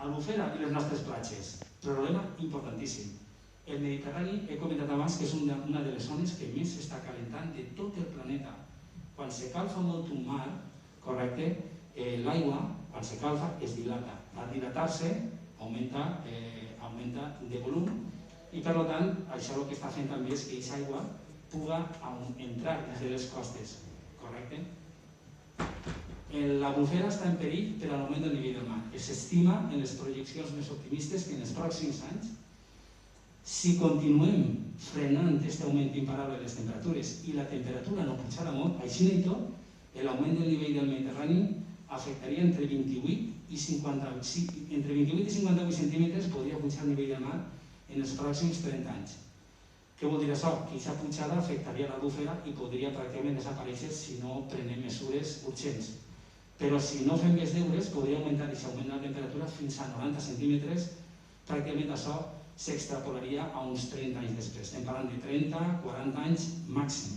Albufera i les nostres platges. Problema importantíssim. El Mediterrani, he comentat abans que és una de les zones que més s'està calentant de tot el planeta. Quan s'escalfa molt un mar, correcte, l'aigua, quan s'escalfa, es dilata. Al dilatar-se, augmenta de volum i, per tant, això el que està fent també és que aquesta aigua pugui entrar dins de les costes, correcte? L'albufera està en perill per l'augment del nivell del mar. S'estima en les projeccions més optimistes que en els pròxims anys, si continuem frenant aquest augment imparable de les temperatures i la temperatura no pujara molt, així i tot, l'augment del nivell del Mediterrani afectaria entre 28 i 58 centímetres, podria pujar el nivell del mar en els pròxims 30 anys. Què vol dir això? Que aquesta pujada afectaria l'albufera i podria pràcticament desaparèixer si no prenem mesures urgents. Però si no fem més deures, podria augmentar aquest augment de la temperatura fins a 90 centímetres, pràcticament això s'extrapolaria a uns 30 anys després. Estem parlant de 30, 40 anys màxim.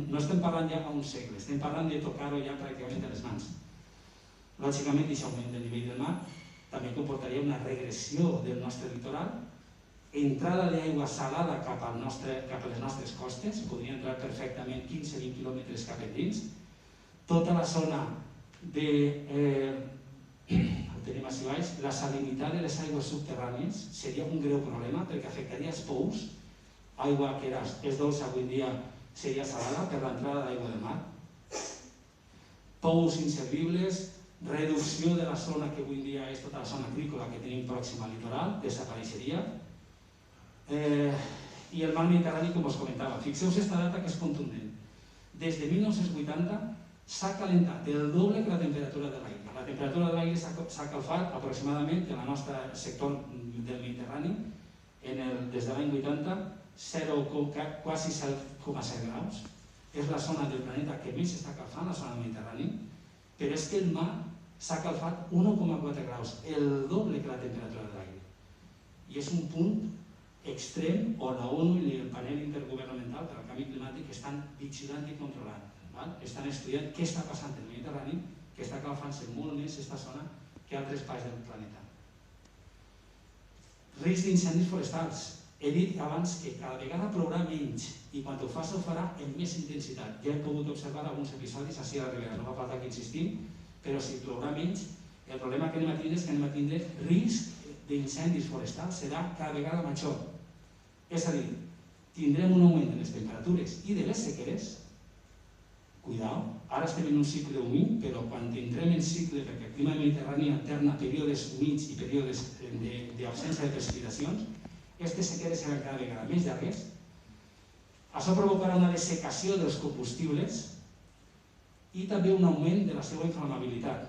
No estem parlant ja a un segle, estem parlant de tocar-ho ja pràcticament a les mans. Lògicament, aquest augment del nivell del mar també comportaria una regressió del nostre litoral, entrada d'aigua salada cap a les nostres costes, podria entrar perfectament 15-20 quilòmetres cap endins. Tota la zona tenim així baix, la salinitat de les aigües subterrànies seria un greu problema perquè afectaria els pous, aigua que és dolça avui dia seria salada per l'entrada d'aigua del mar, pous inservibles, reducció de la zona que avui dia és tota la zona agrícola que tenim pròxima al litoral, desapareixeria, i el mar Mediterrani, com us comentava, fixeu-vos aquesta data que és contundent. Des de 1980 s'ha calentat el doble que la temperatura de l'aire. La temperatura de l'aire s'ha calfat aproximadament en el nostre sector del Mediterrani des de l'any 80, quasi 7,7 graus. És la zona del planeta que més s'està calfant, la zona del Mediterrani, però és que el mar s'ha calfat 1,4 graus, el doble que la temperatura de l'aire. I és un punt extrem on la ONU i el panel intergovernamental per al canvi climàtic estan vigilant i controlant. Estan estudiant què està passant al Mediterrani, que està calfant-se molt més aquesta zona que altres parts del planeta. Risc d'incendis forestals. He dit abans que cada vegada plourà menys i quan ho faci ho farà amb més intensitat. Ja hem pogut observar alguns episodis així a la Ribera, no fa falta que insistim, però si plourà menys, el problema que anem a tindre és que anem a tindre risc d'incendis forestals serà cada vegada major. És a dir, tindrem un augment de les temperatures i de les sequeres. Cuidao, ara estem en un cicle humit, però quan entrem en cicle, perquè el clima mediterrani alterna períodes humits i períodes d'absència de precipitacions, aquestes sequeres seran cada vegada més llargues. Això provocarà una dessecació dels combustibles i també un augment de la seva inflamabilitat.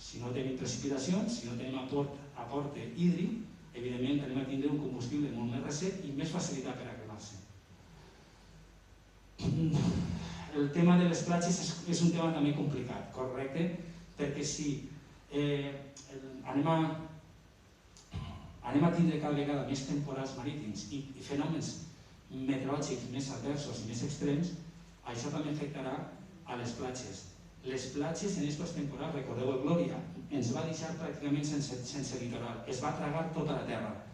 Si no tenim precipitacions, si no tenim aporte hídric, evidentment anem a tindre un combustible molt més recent i més facilitat per a cremar-se. El tema de les platges és un tema també complicat, correcte? Perquè si anem a tindre cada vegada més temporals marítims i fenòmens meteorològics més adversos i més extrems, això també afectarà a les platges. Les platges en aquests temporals, recordeu el Glòria, ens va deixar pràcticament sense litoral, es va tragar tota la terra.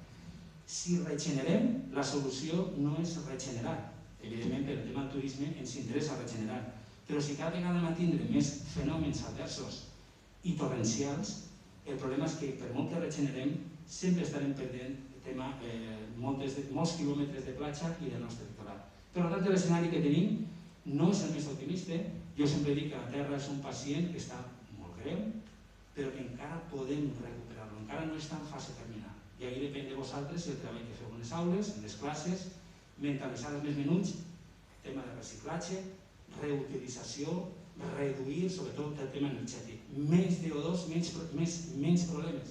Si regenerem, la solució no és regenerar. Evidentment, per el tema del turisme ens interessa regenerar, però si cada vegada hem de tindre més fenòmens adversos i torrencials, el problema és que per molt que regenerem sempre estarem perdent molts quilòmetres de platja i del nostre litoral. Per tant, l'escenari que tenim no és el més optimista. Jo sempre dic que la Terra és un pacient que està molt greu, però que encara podem recuperar-lo, encara no és tan fàcil terminar. I aquí depèn de vosaltres el treball que feu en les aules, en les classes, mentalitzar els més menuts, tema de reciclatge, reutilització, reduir sobretot el tema energètic. Menys CO2, menys problemes.